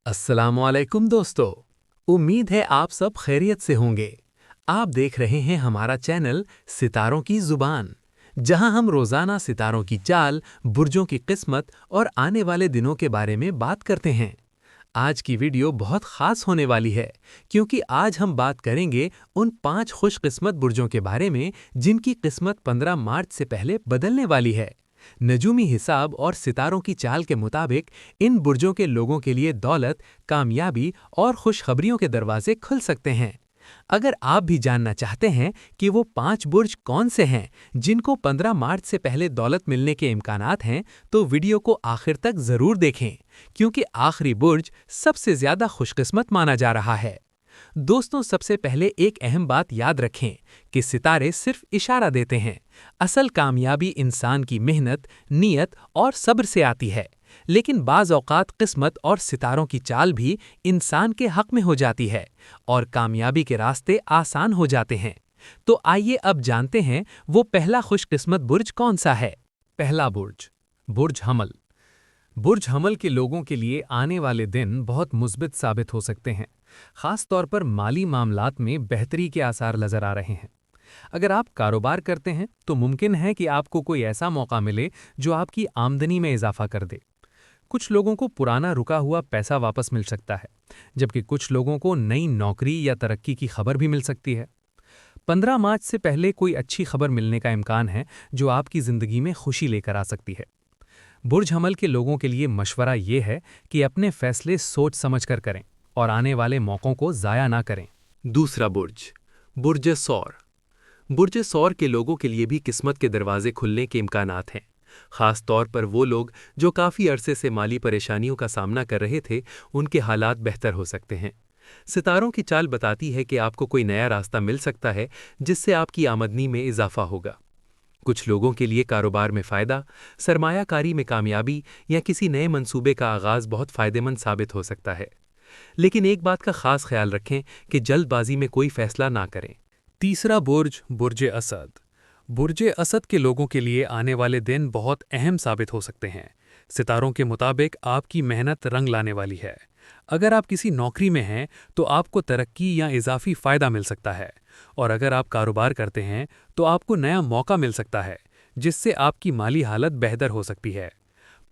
अस्सलाम वालेकुम दोस्तों। उम्मीद है आप सब खैरियत से होंगे। आप देख रहे हैं हमारा चैनल सितारों की ज़ुबान, जहां हम रोज़ाना सितारों की चाल, बुर्जों की किस्मत और आने वाले दिनों के बारे में बात करते हैं। आज की वीडियो बहुत ख़ास होने वाली है, क्योंकि आज हम बात करेंगे उन 5 खुशकिस्मत बुर्जों के बारे में जिनकी किस्मत 15 मार्च से पहले बदलने वाली है। नजूमी हिसाब और सितारों की चाल के मुताबिक इन बुर्जों के लोगों के लिए दौलत, कामयाबी और खुशखबरियों के दरवाजे खुल सकते हैं। अगर आप भी जानना चाहते हैं कि वो 5 बुर्ज कौन से हैं जिनको 15 मार्च से पहले दौलत मिलने के इम्कानात हैं, तो वीडियो को आखिर तक ज़रूर देखें, क्योंकि आखिरी बुर्ज सबसे ज़्यादा खुशकिस्मत माना जा रहा है। दोस्तों, सबसे पहले एक अहम बात याद रखें कि सितारे सिर्फ इशारा देते हैं। असल कामयाबी इंसान की मेहनत, नीयत और सब्र से आती है, लेकिन बाज़ औक़ात किस्मत और सितारों की चाल भी इंसान के हक़ में हो जाती है और कामयाबी के रास्ते आसान हो जाते हैं। तो आइए अब जानते हैं वो पहला खुशकिस्मत बुर्ज कौन सा है। पहला बुर्ज, बुर्ज हमल। बुर्ज हमल के लोगों के लिए आने वाले दिन बहुत मुस्बित साबित हो सकते हैं, ख़ास तौर पर माली मामलात में बेहतरी के आसार नज़र आ रहे हैं। अगर आप कारोबार करते हैं तो मुमकिन है कि आपको कोई ऐसा मौका मिले जो आपकी आमदनी में इजाफा कर दे। कुछ लोगों को पुराना रुका हुआ पैसा वापस मिल सकता है, जबकि कुछ लोगों को नई नौकरी या तरक्की की खबर भी मिल सकती है। 15 मार्च से पहले कोई अच्छी खबर मिलने का इम्कान है जो आपकी ज़िंदगी में खुशी लेकर आ सकती है। बुर्ज हमल के लोगों के लिए मशवरा ये है कि अपने फैसले सोच समझकर करें और आने वाले मौक़ों को ज़ाया ना करें। दूसरा बुर्ज, बुर्ज सौर। बुर्ज सौर के लोगों के लिए भी किस्मत के दरवाजे खुलने के इम्कानात हैं। ख़ास तौर पर वो लोग जो काफ़ी अरसे से माली परेशानियों का सामना कर रहे थे, उनके हालात बेहतर हो सकते हैं। सितारों की चाल बताती है कि आपको कोई नया रास्ता मिल सकता है जिससे आपकी आमदनी में इजाफा होगा। कुछ लोगों के लिए कारोबार में फ़ायदा, सरमायाकारी में कामयाबी या किसी नए मंसूबे का आगाज़ बहुत फ़ायदेमंद साबित हो सकता है। लेकिन एक बात का ख़ास ख्याल रखें कि जल्दबाजी में कोई फ़ैसला ना करें। तीसरा बुर्ज, बुर्ज असद। बुर्ज असद के लोगों के लिए आने वाले दिन बहुत अहम साबित हो सकते हैं। सितारों के मुताबिक आपकी मेहनत रंग लाने वाली है। अगर आप किसी नौकरी में हैं तो आपको तरक्की या इजाफी फ़ायदा मिल सकता है, और अगर आप कारोबार करते हैं तो आपको नया मौका मिल सकता है जिससे आपकी माली हालत बेहतर हो सकती है।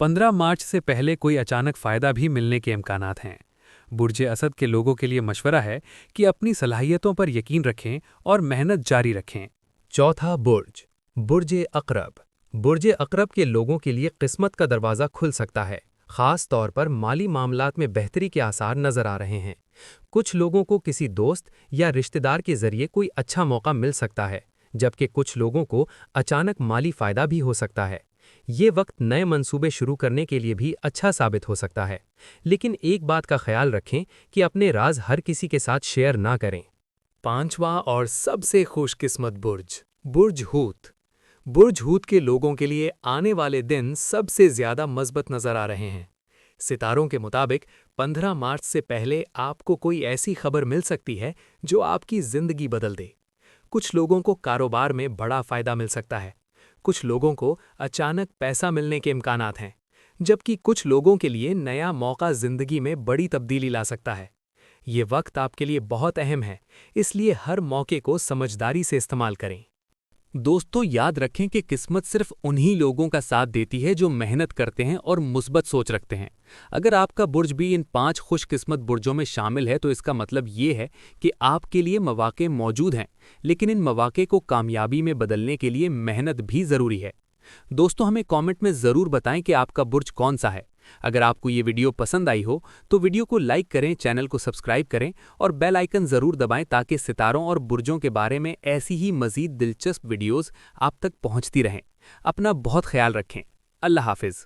15 मार्च से पहले कोई अचानक फ़ायदा भी मिलने के इम्कानात हैं। बुर्ज असद के लोगों के लिए मशवरा है कि अपनी सलाहियतों पर यकीन रखें और मेहनत जारी रखें। चौथा बुर्ज, बुर्ज अक़रब। बुर्ज अक़रब के लोगों के लिए किस्मत का दरवाज़ा खुल सकता है। ख़ास तौर पर माली मामलात में बेहतरी के आसार नज़र आ रहे हैं। कुछ लोगों को किसी दोस्त या रिश्तेदार के ज़रिए कोई अच्छा मौका मिल सकता है, जबकि कुछ लोगों को अचानक माली फ़ायदा भी हो सकता है। ये वक्त नए मंसूबे शुरू करने के लिए भी अच्छा साबित हो सकता है, लेकिन एक बात का ख्याल रखें कि अपने राज हर किसी के साथ शेयर ना करें। पांचवा और सबसे खुशकिस्मत बुर्ज, बुर्ज हूत। बुर्ज हूत के लोगों के लिए आने वाले दिन सबसे ज़्यादा मज़बूत नज़र आ रहे हैं। सितारों के मुताबिक 15 मार्च से पहले आपको कोई ऐसी खबर मिल सकती है जो आपकी ज़िंदगी बदल दे। कुछ लोगों को कारोबार में बड़ा फ़ायदा मिल सकता है, कुछ लोगों को अचानक पैसा मिलने के इम्कानात हैं, जबकि कुछ लोगों के लिए नया मौका ज़िंदगी में बड़ी तब्दीली ला सकता है। ये वक्त आपके लिए बहुत अहम है, इसलिए हर मौके को समझदारी से इस्तेमाल करें। दोस्तों, याद रखें कि किस्मत सिर्फ उन्हीं लोगों का साथ देती है जो मेहनत करते हैं और मुस्बत सोच रखते हैं। अगर आपका बुर्ज भी इन 5 खुशकिस्मत बुर्जों में शामिल है तो इसका मतलब ये है कि आपके लिए मौके मौजूद हैं, लेकिन इन मौके को कामयाबी में बदलने के लिए मेहनत भी ज़रूरी है। दोस्तों, हमें कमेंट में ज़रूर बताएं कि आपका बुर्ज कौन सा है। अगर आपको ये वीडियो पसंद आई हो तो वीडियो को लाइक करें, चैनल को सब्सक्राइब करें और बेल आइकन ज़रूर दबाएं ताकि सितारों और बुर्जों के बारे में ऐसी ही मज़ीद दिलचस्प वीडियोज़ आप तक पहुंचती रहें। अपना बहुत ख्याल रखें। अल्लाह हाफ़िज़।